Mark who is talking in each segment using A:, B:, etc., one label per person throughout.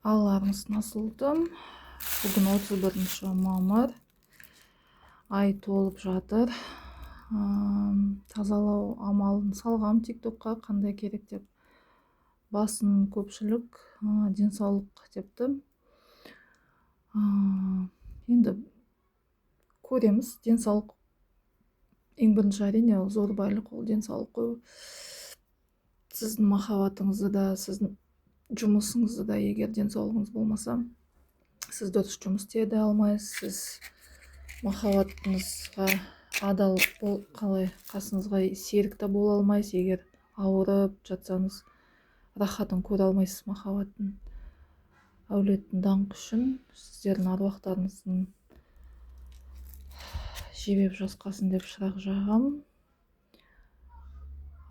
A: Аларыңыз насылдым. Бүгін 31 мамыр. Ай толып жатыр. Тазалау амалын салғам тиктокқа, қандай керек деп. Басын көпшілік денсаулық депті. Енді көреміз. Денсаулық ең бірінші әрине ол зор байлық, ол денсаулық қой. Сіздің махаббатыңызды да, сіздің жұмысыңызды да егер денсаулығыңыз болмаса, сіз дұрыс жұмыс істей алмайсыз, сіз махаббатыңызға адал қалай қасыңызға серік те бола алмайсыз, егер ауырып жатсаңыз рахатын көре алмайсыз. Махаббаттың әулеттің даңқы үшін сіздердің аруақтарыңыздың жебеп жасқасын деп шырақ жағам.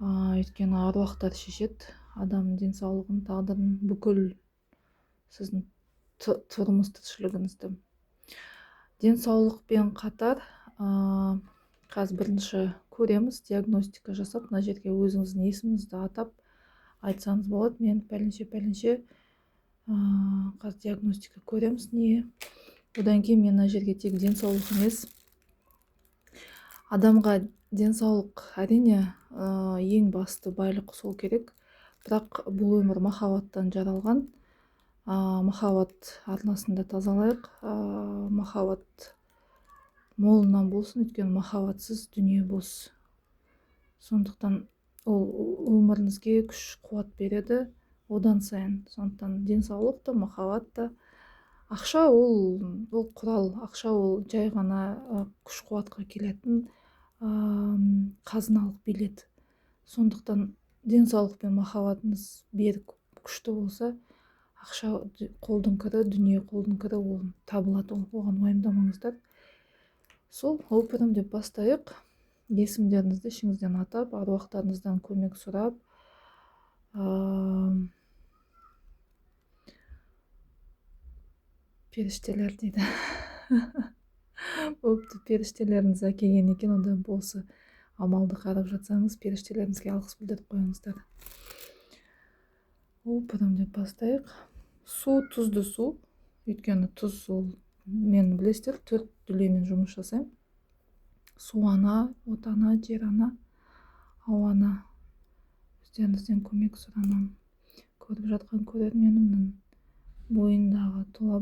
A: Өйткені аруақтар шешеді адамның денсаулығын, тағдырын, бүкіл сіздің тұрмыс тіршілігіңізді. Денсаулықпен қатар қазір бірінші көреміз, диагностика жасап, мына жерге өзіңіздің есіміңізді атап айтсаңыз болады. Мен пәленше қазір диагностика көреміз. Не? Одан кейін мен мына жерге тек денсаулық емес, адамға денсаулық әрине ең басты байлық, сол керек. Бірақ бұл өмір махаббаттан жаралған. Махаббат арнасында тазалайық. Махаббат молынан болсын, өйткені махаббатсыз дүние бос. Сондықтан ол өміріңізге күш қуат береді одан сайын. Сондықтан денсаулық та, махаббат та. Ақша ол құрал, ақша ол жай ғана күш қуатқа келетін қазыналық билет. Сондықтан денсаулық пен махаббатыңыз берік, күшті болса, ақша қолдың кірі, дүние қолдың кірі, ол табылады, оған уайымдамаңыздар. Сол опырым деп бастайық. Есімдеріңізді ішіңізден атап, аруақтарыңыздан көмек сұрап, періштелер дейді. Өпті, періштелеріңіз әкелген екен, онда болсы амалды қарап жатсаңыз, періштелеріңізге алғыс білдіріп қойыңыздар. Опырым деп бастайық. Су, тұзды су. Өйткені тұз ол, мен білесіздер, 4 дүлеймен жұмыс жасаймын. Су ана, от ана, жер ана, ауа ана. Өздеріңізден көмек сұранам. Көріп жатқан көрерменімнің бойындағы тұла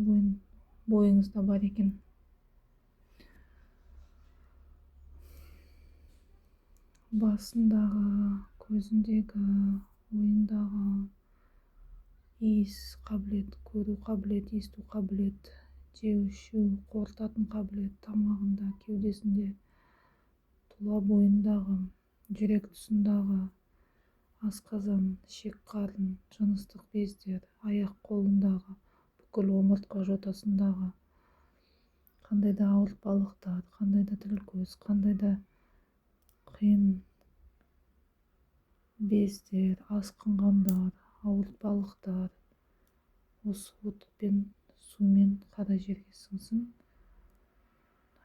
A: бойыңызда бар екен. Басындағы, көзіндегі, ойындағы иіс қабілет, көру қабілет, есту қабілет, жеу, ішу, қорытатын қабілет, тамағында, кеудесінде, тұла бойындағы, жүрек тұсындағы, асқазан, шек қарын, жыныстық бездер, аяқ қолындағы, бүкіл омыртқа жотасындағы, қандай да ауыртпалықтар, қандай да тіл көз, қандай да қиын бездер, асқынғандар, ауыртпалықтар, осы отпен, сумен қара жерге сіңсін.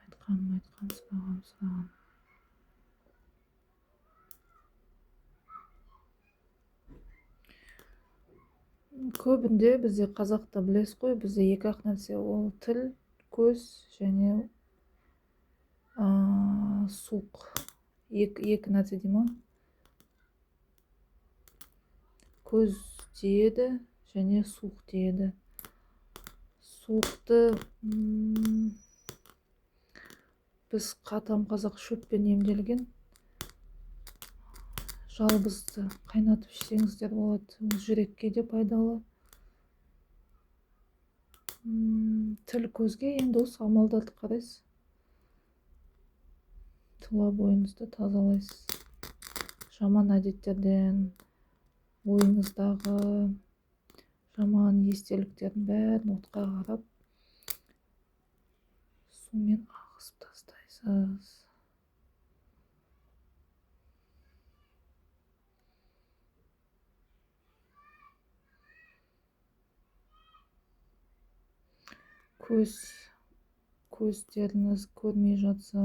A: Айтқаным, сұрағаным. Көбінде бізде қазақта білесіз қой, бізде екі-ақ нәрсе, ол тіл, көз және суық. Екі нәрсе дей ма? Көз тиеді және суық тиеді. Суықты біз қатам қазақ шөппен емделген. Жалбызды қайнатып ішсеңіздер болады, ол жүрекке де пайдалы. Тіл көзге енді осы амалдарды қарайсыз. Тұла бойыңызды тазалайсыз. Жаман әдеттерден, ойыңыздағы жаман естеліктердің бәрін отқа қарап, сумен ағызып тастайсыз. Көздеріңіз көрмей жатса,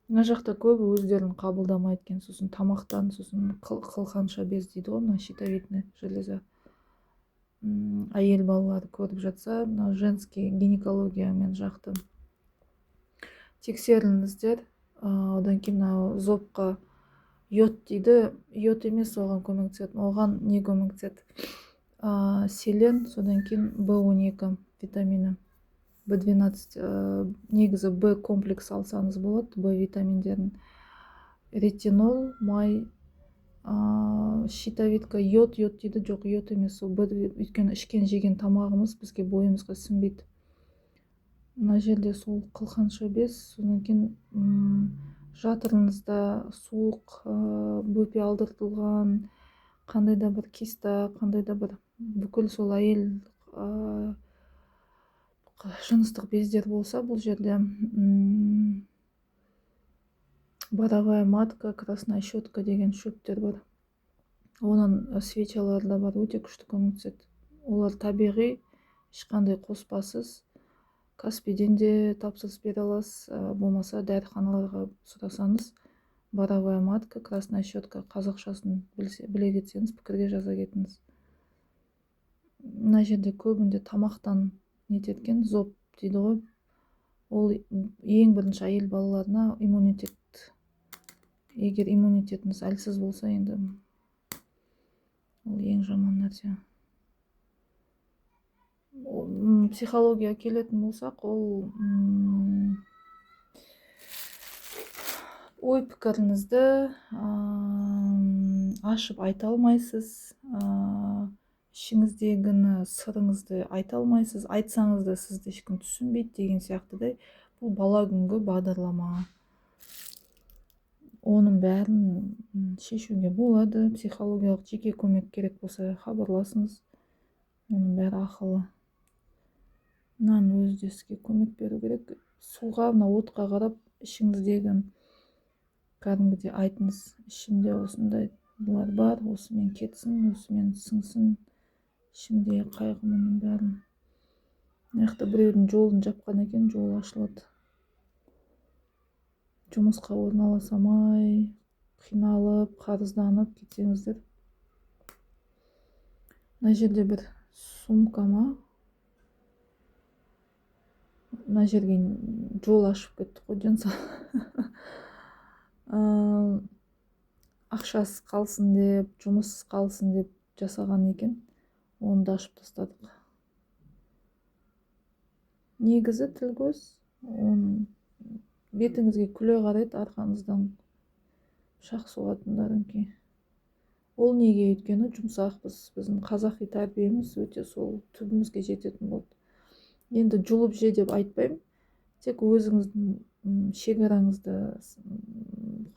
A: мына жакта көбү өздөрүн кабылдамайт экен, сосын тамактан, сосын кылканча без дейт го, мына щитовидный железа. Айыл балалары көрүп жатса, мына женский гинекология мен жакты текшериңиздер. Одан кийин мына зобко йод дейди, йод эмес оған көмектесет, оған не көмектесет? Селен, содан кийин B12 витамини, B12, негизи Б комплекс алсаңыз болот, Б витаминдерин. Ретинол, май, щитовидка, йод дейди, жок, йод эмес, өйткөнү ичкен жеген тамагыбыз бизге боюбузга сиңбейт. Мына жерде сол кылканча без, содан кийин жатырыңызда суук бөпе алдыртылган, кандай да бир киста, кандай да бир бүкүл сол айыл жыныстык бездер болса, бул жерде боровая матка, красная щетка деген шөптөр бар. Онун свечалары да бар, өтө күчтүү көмөктөшөт. Олар табигый, эч кандай коспасыз. Каспийден де тапсырыс бере аласыз, болмаса дарыканаларга сурасаңыз, боровая матка, красная щетка казакчасын биле кетсеңиз, пикирге жаза кетиңиз. Мына жерде көбүндө тамактан нетет экен, зоб дейди го. Ол эң биринчи айыл балаларына иммунитет. Эгер иммунитетиңиз алсыз болсо, энди ол эң жаман нерсе. Психологияга келетін болсақ, ол ой пікіріңізді ашып айта алмайсыз, ішіңіздегіні, сырыңызды айта алмайсыз, айтсаңыз да сізді ешкім түсінбейді деген сияқтыдай. Бұл бала күнгі бағдарлама. Оның бәрін шешуге болады. Психологиялық жеке көмек керек болса, хабарласыңыз. Оның бәрі ақылы. Мынаны өзі сізге көмек беру керек. Суға, мына отқа қарап, ішіңіздегі кәдімгідей айтыңыз. Ішімде осындайлар бар, осымен кетсін, осымен сыңсын. Ішімде қайғы мұның бәрін. Мына біреудің жолын жапқан екен, жол ашылады. Жұмысқа орналасамай, қиналып, қарызданып кетсеңіздер. Мына жерде бір сумка ма? Мына жерге жол ашып кетті ғой, денсаулық. Ақшасы қалсын деп, жұмыссыз қалсын деп жасаған екен. Оны да ашып тастадық. Негізі тіл көз, бетіңізге күле қарайды, арқаңыздан шақ соғатындарың ке. Ол неге өйткені жұмсақпыз, біздің қазақи тәрбиеміз өте сол түбімізге жететін болды. Енді жұлып же деп айтпаймын, тек өзіңіздің шекараңызды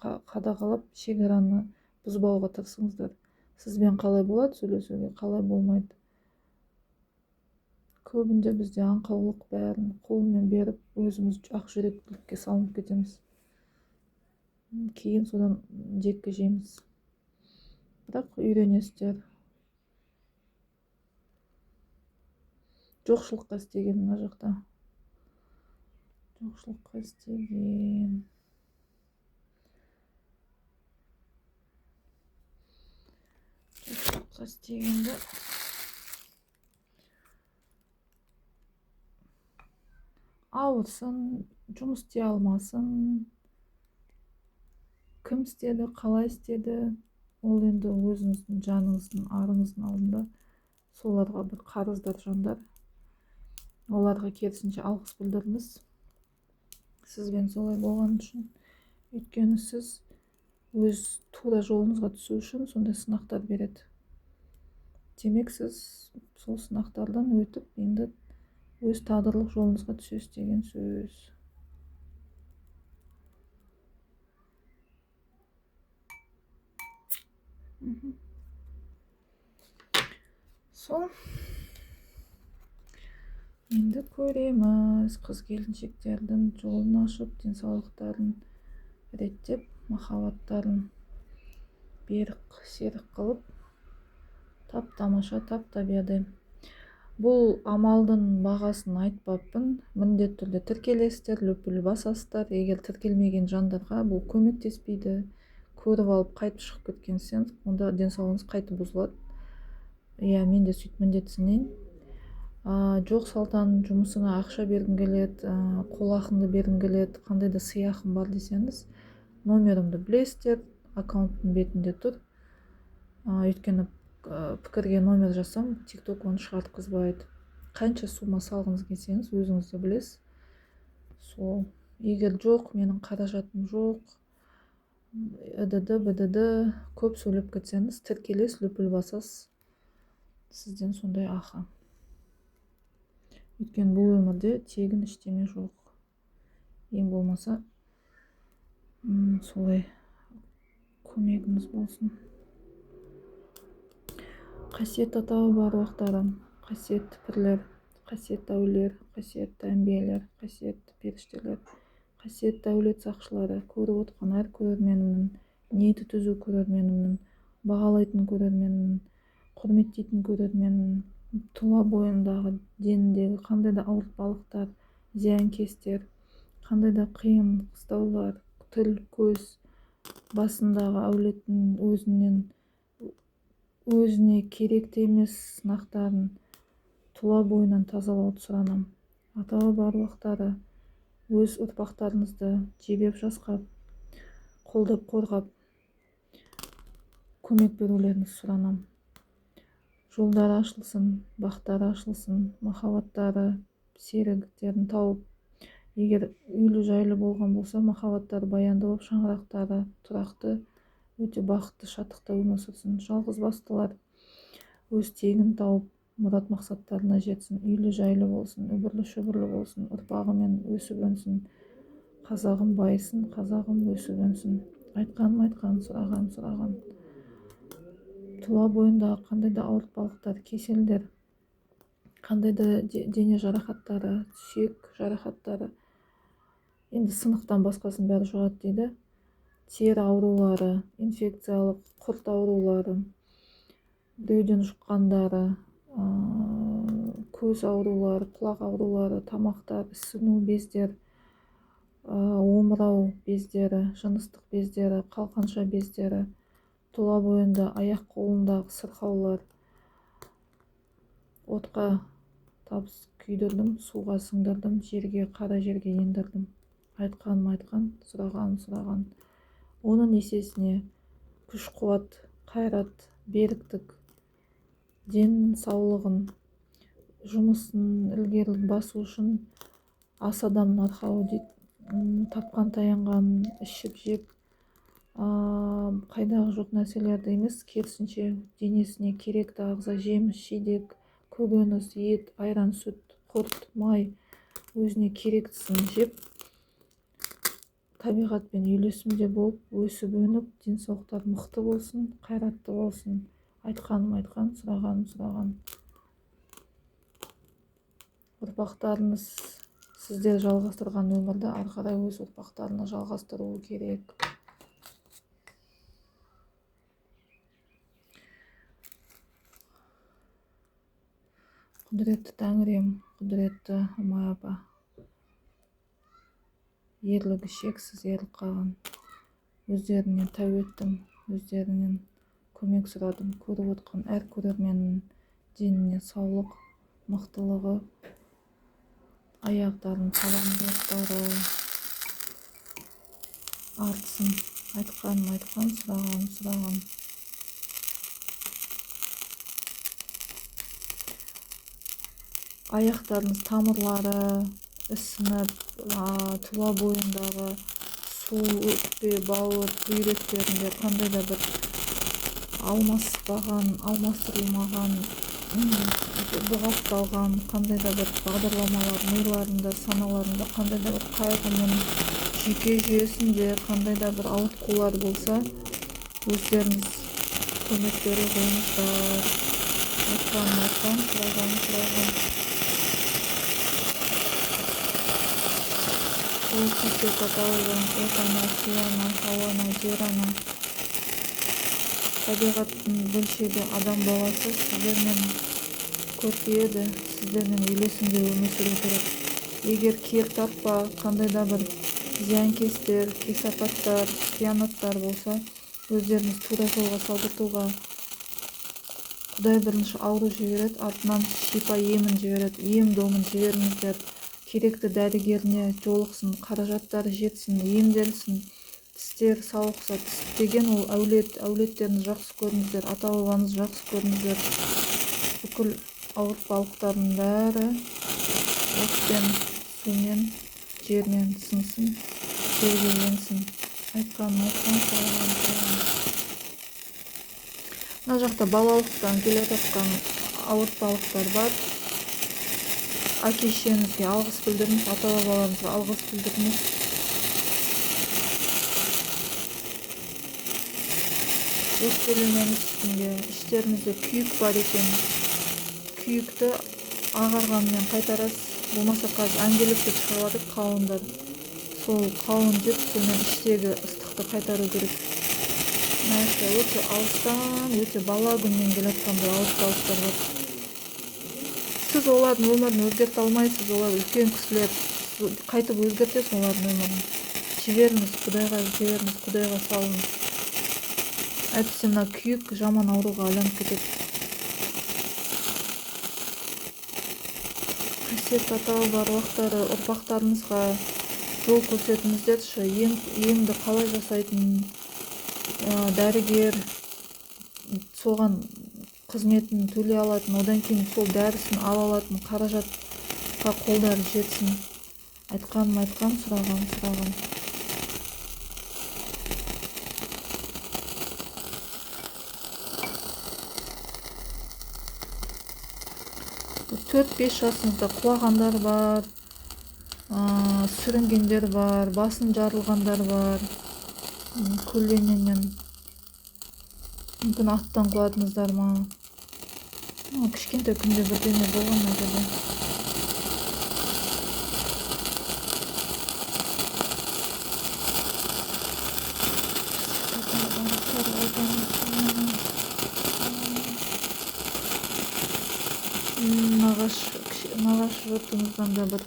A: қадағалап, шекараны бұзбауға тырысыңыздар. Сізбен қалай болады сөйлесуге, қалай болмайды. Көбінде бізде аңқаулық бәрін қолмен беріп, өзіміз ақ жүректілікке салынып кетеміз. Кейін содан жекке жейміз. Бірақ үйренесіздер. Жоқшылыққа істеген мына жақта. Жоқшылыққа істеген. Жоқшылыққа істегенді. Ауырсын, жұмыс істей алмасын. Кім істеді, қалай істеді? Ол енді өзіңіздің жаныңыздың, арыңыздың алдында. Соларға бір қарыздар жандар. Оларға керісінше алғыс білдіріңіз. Сізбен солай болған үшін. Өйткені сіз өз тура жолыңызға түсу үшін сондай сынақтар береді. Демек сіз сол сынақтардан өтіп, енді өз тағдырлық жолыңызға түсесіз деген сөз. Сол. Енді көреміз қыз келіншектердің жолын ашып, денсаулықтарын реттеп, махаббаттарын берік серік қылып, тап тамаша, тап табиядай. Бул амалдын багасын айтпаппын. Міндетті түрдө тиркелесиздер, лүпүл басасыздар. Эгер тиркелмеген жандарга бул көмөктеспейди. Көрүп алып кайтып чыгып кеткенсен, онда ден соолугуңуз кайта бузулат. Мен де сөйтүп міндетсинейин. Жок Салтан, жумушуңа акча бергим келет, кол акыңды бергим келет, кандай да сыйакым бар десеңиз, номеримди билесиздер, аккаунттун бетинде тур. Өйткөнү пикирге номер жазсам, TikTok оны чыгарткызбайт. Канча сумма салгыңыз келсеңиз, өзүңүз да билесиз. Сол. Эгер жок, менин каражатым жок, БДД көп сүйлөп кетсеңиз, тиркелесиз, лүпүл басасыз. Сизден сондай акы. Өйткөнү бул өмүрдө тегин эчтеме жок. Эң болмаса, солай көмөгүңүз болсун. Касиеттүү ата баарлыктарым, касиеттүү пирлер, касиеттүү әулиелер, касиеттүү әмбиелер, касиеттүү периштелер, касиеттүү әулет сакчылары, көрүп откан ар көрөрменимдин, ниети түзүү көрөрменимдин, багалайтын көрөрменимдин, құрметтейтін көрерменмін. Тұла бойындағы деніндегі қандай да ауыртпалықтар, зиянкестер, қандай да қиын қыстаулар, тіл, көз басындағы әулеттің өзіне керекті емес сынақтарын тұла бойынан тазалауды сұранам. Ата барлықтары өз ұрпақтарыңызды жебеп жасқап, қолдап қорғап, көмек берулеріңізді сұранам. Жолдары ашылсын, бақтары ашылсын, махаббаттары, серігтерін тауып, егер үйлі жайлы болған болса, махаббаттары баянды болып, шаңырақтары тұрақты, өте бақытты, шаттықта өмір сүрсін. Жалғыз бастылар өз тегін тауып, мұрат мақсаттарына жетсін, үйлі жайлы болсын, үбірлі шүбірлі болсын, ұрпағымен өсіп өнсін. Қазағым байысын, қазағым өсіп өнсін. Айтқаным, сұраған. Тұла бойындағы қандай да ауыртпалықтар, кеселдер, қандай да дене жарақаттары, сүйек жарақаттары, енді сынықтан басқасын бәрі жұғады дейді. Тері аурулары, инфекциялық құрт аурулары, біреуден жұққандары, көз аурулары, құлақ аурулары, тамақтар, ісіну бездер, омырау бездері, жыныстық бездері, қалқанша бездері, тұла бойында аяқ қолындағы сырқаулар, отқа табыс күйдірдім, суға сыңдырдым, жерге, қара жерге ендірдім. Айтқан, сұраған. Оның есесіне күш қуат, қайрат, беріктік, деннің саулығын, жұмысын ілгерілік басу үшін ас адамның арқауы дейді. Тапқан таянғанын ішіп жеп, қайдағы жоқ нәрселерді емес, керісінше денесіне керекті ағза, жеміс, жидек, көкөніс, ет, айран, сүт, құрт, май өзіне керектісін жеп, табиғатпен үйлесімде болып, өсіп өніп, денсаулықтар мықты болсын, қайратты болсын. Айтқан, сұраған. Ұрпақтарыңыз сіздер жалғастырған өмірді ары қарай өз ұрпақтарына жалғастыруы керек. Құдіретті Тәңірем, құдіретті Ұмай апа, ерлігі шексіз ерлік қаған, өздерінен тәу еттім, өздерінен көмек сұрадым. Көріп отқан әр көрерменнің деніне саулық, мықтылығы, аяқтарын табандылықтары артсын. Айтқан, сұраған. Аяқтарыңыз тамырлары ісініп, тұла бойындағы су, өкпе, бауыр, бүйректерінде қандай да бір алмастырылмаған, бұғатталған, қандай да бір бағдарламалар миларында, саналарында қандай да бір қайғының жүйке жүйесінде қандай да бір ауытқулар болса, өздеріңіз көмек бере қойыңыздар. Айтқан, сұраған. Ол қасиет аталығын, отана, сuyana, хауана, жерана, табиғаттың бөлшегі адам баласы, сіздермен көркейеді, сіздермен үйлесімде өмір сүру керек. Егер кек тартпа, қандай да бір зиянкестер, кесапаттар, қиянаттар болса, өздеріңіз тура жолға салдыртуға Құдай бірінші ауру жібереді, артынан шипа емін жібереді. Ем-домын жіберіңіздер. Керекті дәрігеріне жолықсын, қаражаттары жетсін, емделсін. Тістер сауықса, тіс деген ол әулет, әулеттеріңіз жақсы көріңіздер, ата-бабаңыз жақсы көріңіздер. Бүкіл ауыртпалықтардың бәрі отпен, сумен, жермен сынсын, жерге енсін. Айтқан, мына жақта балалықтан келе жатқан ауыртпалықтар бар. Әке-шешеңізге алғыс білдіріңіз, ата-бабаларыңызға алғыс білдіріңіз. Өкпелемеңіз үстінде, іштеріңізде күйік бар екен. Күйікті ағарғанмен қайтарасыз. Болмаса қазір әңгелікті шығарады қауындар. Сол қауын жеп, сонымен іштегі ыстықты қайтару керек. Мәселе өте алыстан, өте бала күннен келатқан бір ауыртпалықтар бар. Сіз олардың өмірін өзгерте алмайсыз, олар үлкен кісілер. Қайтып өзгертесіз олардың өмірін. Жіберіңіз, Құдайға жіберіңіз, Құдайға салыңыз. Әйтпесе мына күйік жаман ауруға айланып кетеді. Қасиетті ата-баба аруақтары, ұрпақтарыңызға жол көрсетіңіздерші. Емді қалай жасайтынын, дәрігер соған қызметін төлей алатын, одан кейін сол дәрісін ала алатын қаражатқа қолдары жетсін. Айтқаным, сұрағаным. 4-5 жасыңызда құлағандар бар, сүрінгендер бар, басын жарылғандар бар, көлденеңнен мүмкін аттан құладыңыздар ма? Кішкентай күнде бірдеме болған ма жерде? Нағаш жұртыңыздан да бір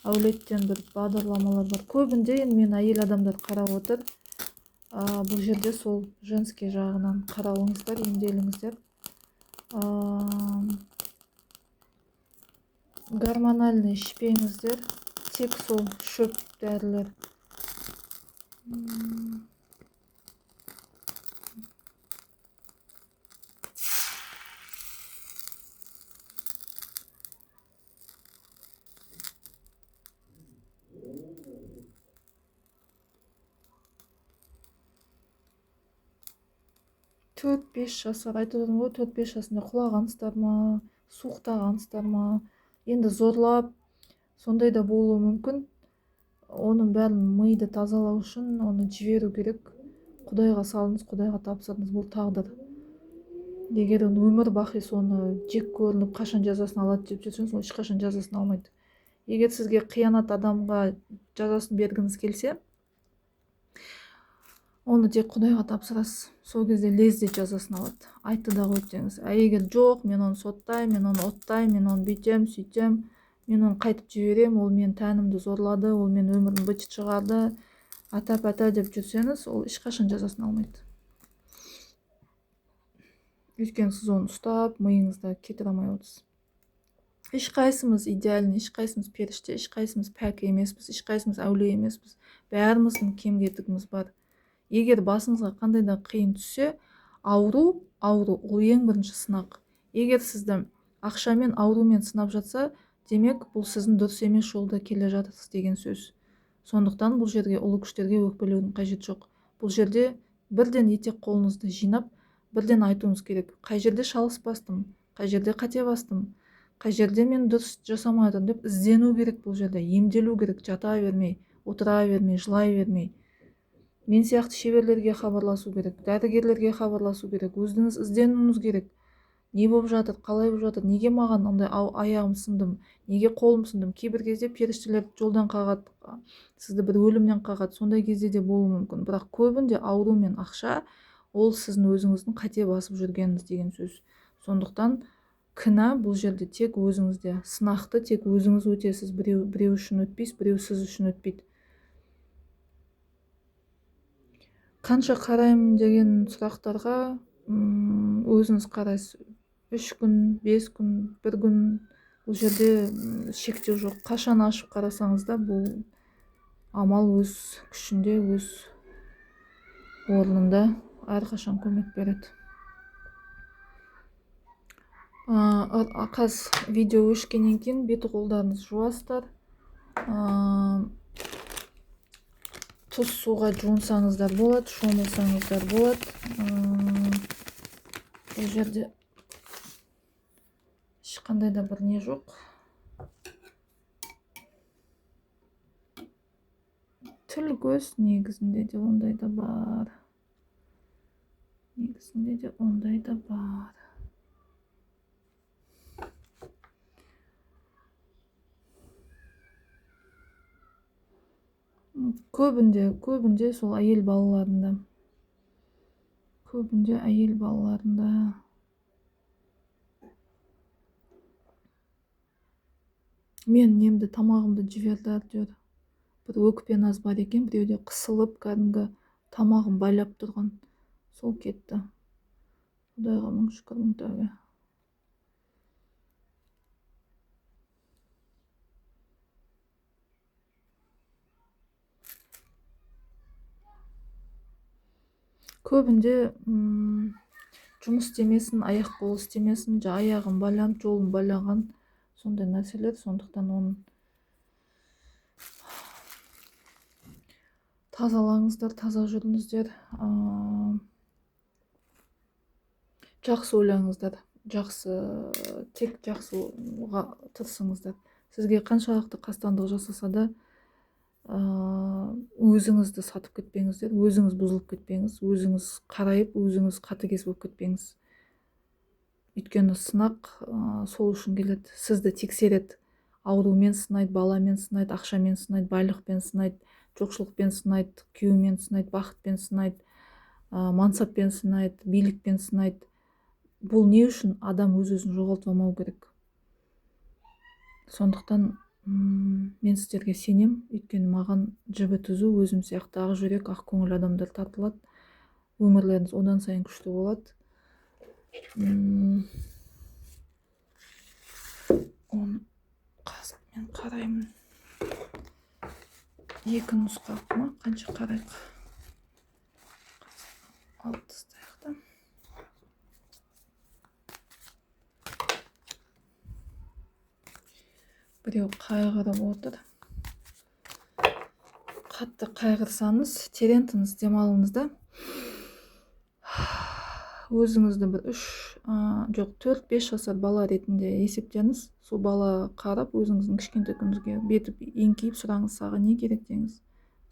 A: әулеттен бір бағдарламалар бар. Көбінде мен әйел адамдар қарап отыр. Бұл жерде сол женский жағынан қарауыңыздар, емделіңіздер. Гормональный ішпеңіздер, тек сол шөп дәрілер. 4-5 жасар айтып отырмын ғой, 4-5 жасында құлағансыздар ма, суықтағансыздар ма, енді зорлап, сондай да болуы мүмкін. Оның бәрін миды тазалау үшін оны жіберу керек. Құдайға салыңыз, Құдайға тапсырыңыз, бұл тағдыр. Егер өмір бақи соны жек көрініп, қашан жазасын алады деп жүрсеңіз, ол ешқашан жазасын алмайды. Егер сізге қиянат адамға жазасын бергіңіз келсе, оны тек Құдайға тапсырасыз. Сол кезде лезде жазасын алады. Айтты да қойды деңіз. Егер жоқ, мен оны соттаймын, мен оны оттаймын, мен оны бүйтем, сөйтем, мен оны қайтып жіберем, ол мен тәнімді зорлады, ол мен өмірін быт шығарды, ата-пата деп жүрсеңіз, ол ешқашан жазасын алмайды. Өйткені сіз оны ұстап, миыңызда кетіре алмай отырсыз. Ешқайсымыз идеальный, ешқайсымыз періште, ешқайсымыз пәк емеспіз, ешқайсымыз әулие емеспіз. Бәріміздің кем-кетігіміз бар. Егер басыңызға қандай да қиын түссе, ауру, ол ең бірінші сынақ. Егер сізді ақшамен, аурумен сынап жатса, демек бұл сіздің дұрыс емес жолда келе жатырсыз деген сөз. Сондықтан бұл жерге ұлы күштерге өкпелеудің қажеті жоқ. Бұл жерде бірден етек қолыңызды жинап, бірден айтуыңыз керек. Қай жерде шалыс бастым, қай жерде қате бастым, қай жерде мен дұрыс жасамай жатырмын деп іздену керек. Бұл жерде емделу керек, жата бермей, отыра бермей, жылай бермей. Мен сияқты шеберлерге хабарласу керек, дәрігерлерге хабарласу керек, өзіңіз ізденуіңіз керек. Не болып жатыр, қалай болып жатыр, неге маған ондай аяғым сындым, неге қолым сындым? Кейбір кезде періштелер жолдан қағады, сізді бір өлімнен қағады, сондай кезде де болуы мүмкін. Бірақ көбінде ауру мен ақша, ол сіздің өзіңіздің қате басып жүргеніңіз деген сөз. Сондықтан кінә бұл жерде тек өзіңізде. Сынақты тек өзіңіз өтесіз. Біреу үшін өтпейсіз, біреу сіз үшін өтпейді. Қанша қараймын деген сұрақтарға өзіңіз қарайсыз. 3 күн, 5 күн, 1 күн, бұл жерде шектеу жоқ. Қашан ашып қарасаңыз да бұл амал өз күшінде, өз орнында әрқашан көмек береді. Қазір видео өшкеннен кейін беті қолдарыңыз жуасыздар. Тұз суға жуынсаңыздар болады, шомылсаңыздар болады. Бұл жерде ешқандай да бір не жоқ. Тіл көз негізінде де ондай да бар. Көбінде сол әйел балаларында. Мен немді тамағымды жіберді деді. Бір өкпе наз бар екен, біреуде қысылып, кәдімгі тамағым байлап тұрған. Сол кетті. Құдайға мың шүкір, мың тәубе. Көбінде жұмыс істемесін, аяқ қол істемесін, аяғын байланып, жолын байлаған сондай нәрселер. Сондықтан оны тазалаңыздар, таза жүріңіздер. Жақсы ойлаңыздар, тек жақсы тырысыңыздар. Сізге қаншалықты қастандық жасаса да өзіңізді сатып кетпеңіздер, өзіңіз бұзылып кетпеңіз, өзіңіз қарайып, өзіңіз қатыгез болып кетпеңіз. Өйткені сынақ сол үшін келеді. Сізді тексереді. Аурумен сынайды, баламен сынайды, ақшамен сынайды, байлықпен сынайды, жоқшылықпен сынайды, күйеумен сынайды, бақытпен сынайды, мансаппен сынайды, билікпен сынайды. Бұл не үшін? Адам өз-өзін жоғалтпамау керек. Сондықтан мен сіздерге сенем, өйткені маған жібі түзу, өзім сияқты ақ жүрек, ақ көңіл адамдар тартылады. Өмірлеріңіз одан сайын күшті болады. Оны қазір мен қараймын. 2 нұсқа ма? Қанша қарайық? Алып тастайық та. Біреу қайғырып отыр. Қатты қайғырсаңыз, терең тыныс демалыңыз да. Өзіңізді бір 4-5 жасар бала ретінде есептеңіз. Сол бала қарап, өзіңіздің кішкентай күніңізге бетіп еңкейіп сұраңыз, саған не керек деңіз.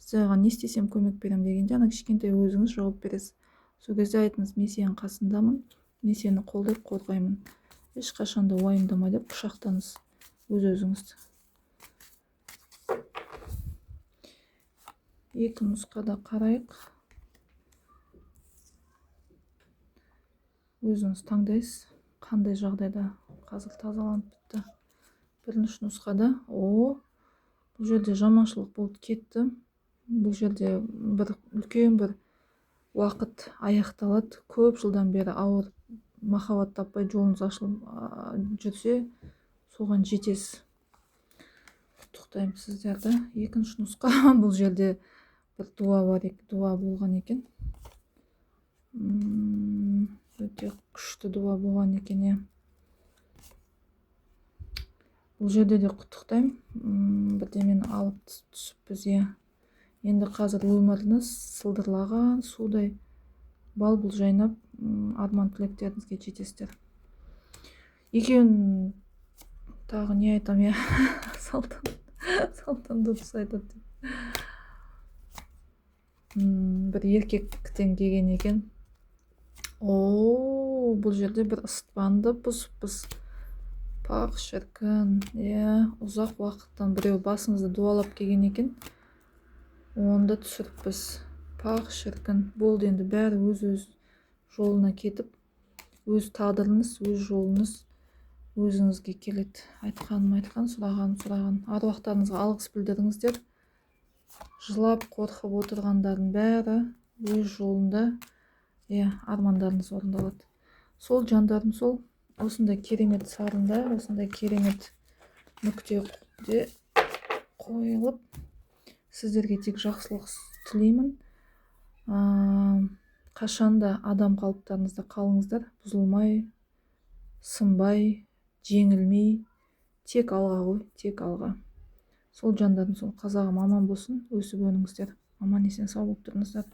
A: Саған не істесем көмек берем дегенде, ана кішкентай өзіңіз жауап бересіз. Сол кезде айтыңыз, мен сенің қасындамын, мен сені қолдап қорғаймын. Ешқашанда уайымдама деп құшақтаңыз өз-өзіңізді. 2 нұсқада қарайық. Өзіңіз таңдайсыз, қандай жағдайда. Қазір тазаланып бітті. 1-ші нұсқада, бұл жерде жаманшылық болып кетті. Бұл жерде бір үлкен бір уақыт аяқталады. Көп жылдан бері ауыр махаббат таппай жолыңыз ашылып жүрсе, соған жетесіз. Құттықтаймын сіздерді. 2-ші нұсқа, бұл жерде бір дуа болған екен. Өте күшті дуа болған екен. Бұл жерде де құттықтаймын. Бірдемені алып түсіппіз. Енді қазір өміріңіз сылдырлаған судай бал-бұл жайнап, арман тілектеріңізге жетесіздер. Екеуін тағы не айтам, Салтан дұрыс айтады. Бір еркектен келген екен. Бұл жерде бір ыстпанды бұзыппыз. Пақ шіркін. Ұзақ уақыттан біреу басыңызды дуалап келген екен. Онда түсіріппіз. Пақ шіркін. Болды, енді бәрі өз жолына кетіп, өз тағдырыңыз, өз жолыңыз өзіңізге келеді. Айтқан, сұраған. Аруақтарыңызға алғыс білдіріңіздер. Жылап, қорқып отырғандардың бәрі өз жолында армандарыңыз орындалады. Сол жандарым, сол осындай керемет сарында, осындай керемет нүктеде қойылып, сіздерге тек жақсылық тілеймін. Қашанда адам қалыптарыңызда қалыңыздар, бұзылмай, сынбай, жеңілмей, тек алға ғой, тек алға. Сол жандарым, сол қазағым аман болсын, өсіп өніңіздер, аман есен сау болып тұрыңыздар.